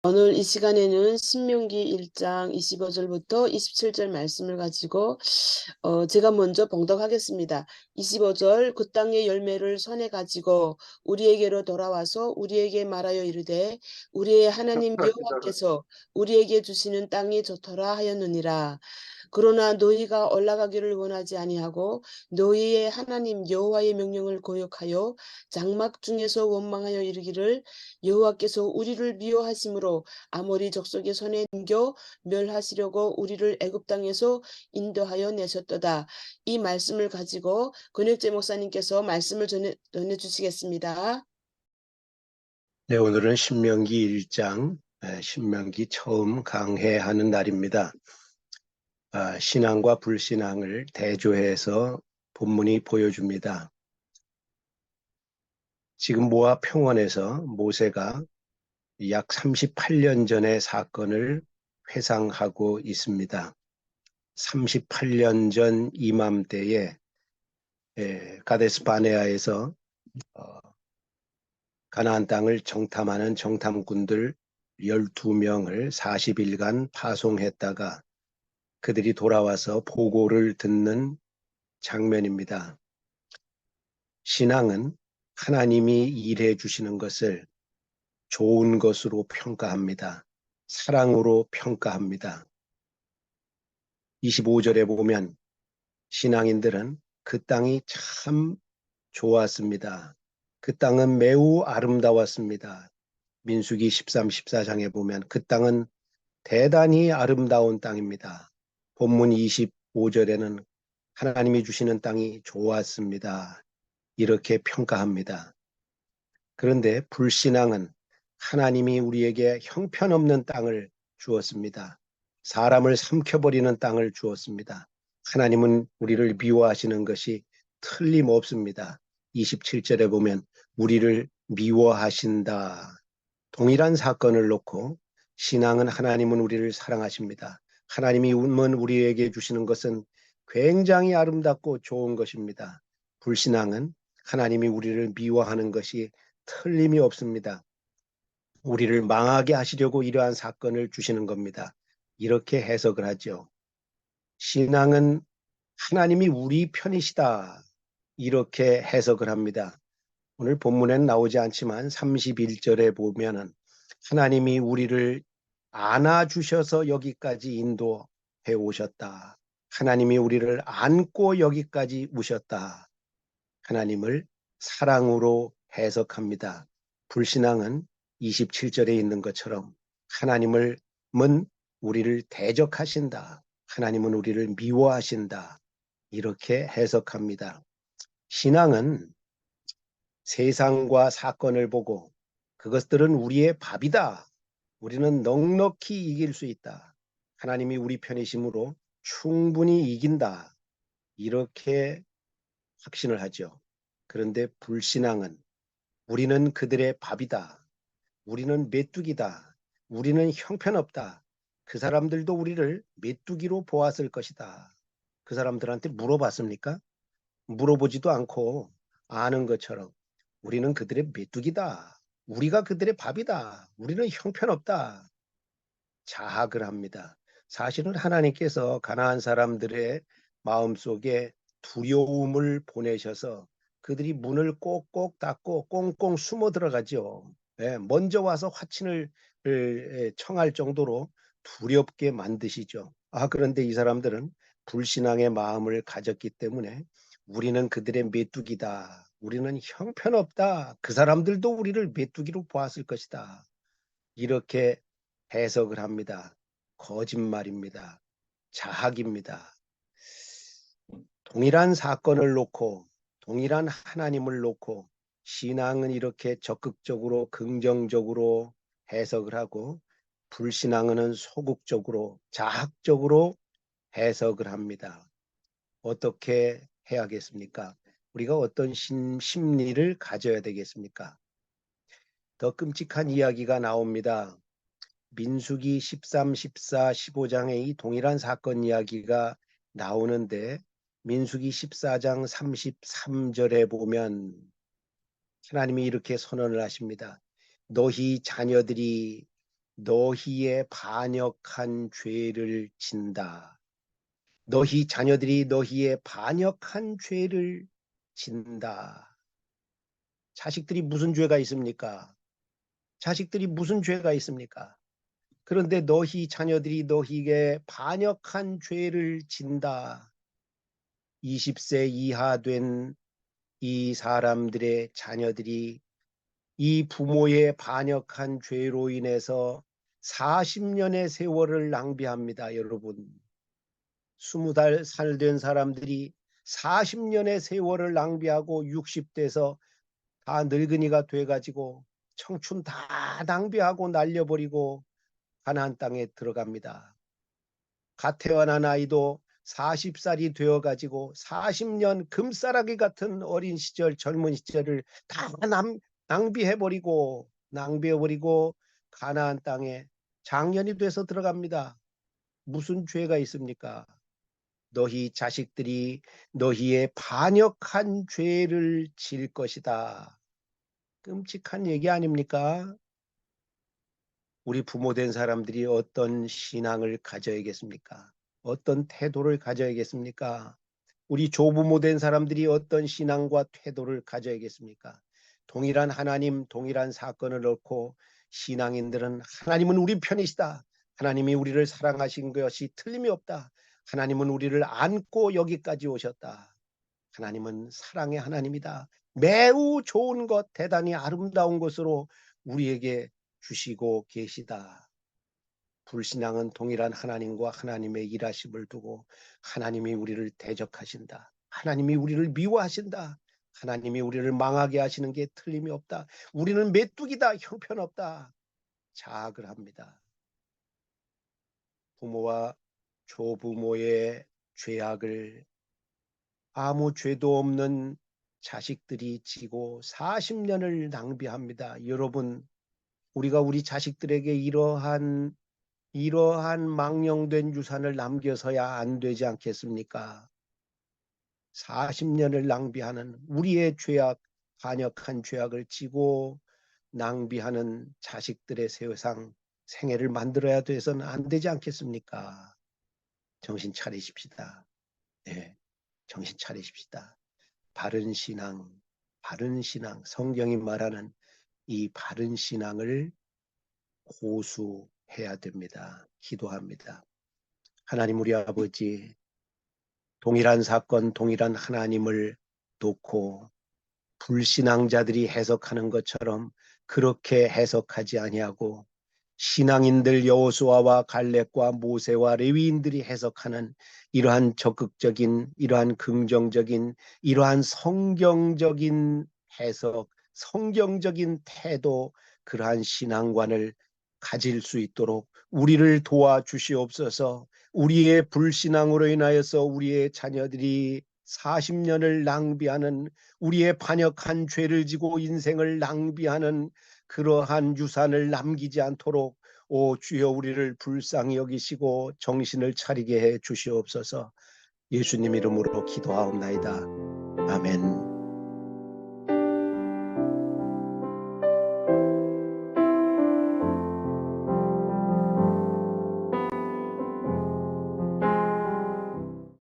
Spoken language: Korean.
오늘 이 시간에는 신명기 1장 25절부터 27절 말씀을 가지고 제가 먼저 봉독하겠습니다. 25절 그 땅의 열매를 손에 가지고 우리에게로 돌아와서 우리에게 말하여 이르되 우리의 하나님 여호와께서 우리에게 주시는 땅이 좋더라 하였느니라. 그러나 너희가 올라가기를 원하지 아니하고 너희의 하나님 여호와의 명령을 거역하여 장막 중에서 원망하여 이르기를 여호와께서 우리를 미워하심으로 아모리 족속의 손에 넘겨 멸하시려고 우리를 애굽 땅에서 인도하여 내셨도다. 이 말씀을 가지고 권혁재 목사님께서 말씀을 전해 주시겠습니다. 네, 오늘은 신명기 1장, 신명기 처음 강해하는 날입니다. 신앙과 불신앙을 대조해서 본문이 보여줍니다. 지금 모압 평원에서 모세가 약 38년 전의 사건을 회상하고 있습니다. 38년 전 이맘때에 가데스 바네아에서 가나안 땅을 정탐하는 정탐꾼들 12명을 40일간 파송했다가 그들이 돌아와서 보고를 듣는 장면입니다. 신앙은 하나님이 일해 주시는 것을 좋은 것으로 평가합니다. 사랑으로 평가합니다. 25절에 보면 신앙인들은 그 땅이 참 좋았습니다. 그 땅은 매우 아름다웠습니다. 민수기 13, 14장에 보면 그 땅은 대단히 아름다운 땅입니다. 본문 25절에는 하나님이 주시는 땅이 좋았습니다. 이렇게 평가합니다. 그런데 불신앙은 하나님이 우리에게 형편없는 땅을 주었습니다. 사람을 삼켜버리는 땅을 주었습니다. 하나님은 우리를 미워하시는 것이 틀림없습니다. 27절에 보면 우리를 미워하신다. 동일한 사건을 놓고 신앙은 하나님은 우리를 사랑하십니다. 하나님이 우리에게 주시는 것은 굉장히 아름답고 좋은 것입니다. 불신앙은 하나님이 우리를 미워하는 것이 틀림이 없습니다. 우리를 망하게 하시려고 이러한 사건을 주시는 겁니다. 이렇게 해석을 하죠. 신앙은 하나님이 우리 편이시다. 이렇게 해석을 합니다. 오늘 본문엔 나오지 않지만 31절에 보면은 하나님이 우리를 안아주셔서 여기까지 인도해 오셨다. 하나님이 우리를 안고 여기까지 오셨다. 하나님을 사랑으로 해석합니다. 불신앙은 27절에 있는 것처럼 하나님은 우리를 대적하신다. 하나님은 우리를 미워하신다. 이렇게 해석합니다. 신앙은 세상과 사건을 보고 그것들은 우리의 밥이다. 우리는 넉넉히 이길 수 있다. 하나님이 우리 편이심으로 충분히 이긴다. 이렇게 확신을 하죠. 그런데 불신앙은 우리는 그들의 밥이다. 우리는 메뚜기다. 우리는 형편없다. 그 사람들도 우리를 메뚜기로 보았을 것이다. 그 사람들한테 물어봤습니까? 물어보지도 않고 아는 것처럼 우리는 그들의 메뚜기다. 우리가 그들의 밥이다. 우리는 형편없다. 자학을 합니다. 사실은 하나님께서 가나안 사람들의 마음속에 두려움을 보내셔서 그들이 문을 꼭꼭 닫고 꽁꽁 숨어 들어가죠. 먼저 와서 화친을 청할 정도로 두렵게 만드시죠. 그런데 이 사람들은 불신앙의 마음을 가졌기 때문에 우리는 그들의 메뚜기다. 우리는 형편없다. 그 사람들도 우리를 메뚜기로 보았을 것이다. 이렇게 해석을 합니다. 거짓말입니다. 자학입니다. 동일한 사건을 놓고 동일한 하나님을 놓고 신앙은 이렇게 적극적으로 긍정적으로 해석을 하고 불신앙은 소극적으로 자학적으로 해석을 합니다. 어떻게 해야겠습니까? 우리가 어떤 심리를 가져야 되겠습니까? 더 끔찍한 이야기가 나옵니다. 민수기 13, 14, 15장에 이 동일한 사건 이야기가 나오는데 민수기 14장 33절에 보면 하나님이 이렇게 선언을 하십니다. 너희 자녀들이 너희의 반역한 죄를 진다. 너희 자녀들이 너희의 반역한 죄를 진다. 자식들이 무슨 죄가 있습니까? 자식들이 무슨 죄가 있습니까? 그런데 너희 자녀들이 너희에게 반역한 죄를 진다. 20세 이하 된 이 사람들의 자녀들이 이 부모의 반역한 죄로 인해서 40년의 세월을 낭비합니다, 여러분. 20살 된 사람들이 40년의 세월을 낭비하고 60대에서 다 늙은이가 돼가지고 청춘 다 낭비하고 날려버리고 가나안 땅에 들어갑니다. 갓 태어난 아이도 40살이 되어가지고 40년 금싸라기 같은 어린 시절, 젊은 시절을 다 낭비해버리고 가나안 땅에 장년이 돼서 들어갑니다. 무슨 죄가 있습니까? 너희 자식들이 너희의 반역한 죄를 질 것이다. 끔찍한 얘기 아닙니까? 우리 부모 된 사람들이 어떤 신앙을 가져야겠습니까? 어떤 태도를 가져야겠습니까? 우리 조부모 된 사람들이 어떤 신앙과 태도를 가져야겠습니까? 동일한 하나님, 동일한 사건을 놓고 신앙인들은 하나님은 우리 편이시다. 하나님이 우리를 사랑하신 것이 틀림이 없다. 하나님은 우리를 안고 여기까지 오셨다. 하나님은 사랑의 하나님이다. 매우 좋은 것, 대단히 아름다운 것으로 우리에게 주시고 계시다. 불신앙은 동일한 하나님과 하나님의 일하심을 두고 하나님이 우리를 대적하신다. 하나님이 우리를 미워하신다. 하나님이 우리를 망하게 하시는 게 틀림이 없다. 우리는 메뚜기다. 형편없다. 자학을 합니다. 부모와 조부모의 죄악을 아무 죄도 없는 자식들이 지고 40년을 낭비합니다. 여러분, 우리가 우리 자식들에게 이러한 망령된 유산을 남겨서야 안 되지 않겠습니까? 40년을 낭비하는 우리의 죄악, 반역한 죄악을 지고 낭비하는 자식들의 세상 생애를 만들어야 돼서는 안 되지 않겠습니까? 정신 차리십시다. 네, 정신 차리십시다. 바른 신앙, 성경이 말하는 이 바른 신앙을 고수해야 됩니다. 기도합니다. 하나님 우리 아버지, 동일한 사건, 동일한 하나님을 놓고 불신앙자들이 해석하는 것처럼 그렇게 해석하지 아니하고 신앙인들 여호수아와 갈렙과 모세와 레위인들이 해석하는 이러한 적극적인, 이러한 긍정적인, 이러한 성경적인 해석, 성경적인 태도, 그러한 신앙관을 가질 수 있도록 우리를 도와주시옵소서. 우리의 불신앙으로 인하여서 우리의 자녀들이 40년을 낭비하는, 우리의 반역한 죄를 지고 인생을 낭비하는 그러한 유산을 남기지 않도록 오 주여 우리를 불쌍히 여기시고 정신을 차리게 해 주시옵소서. 예수님 이름으로 기도하옵나이다. 아멘.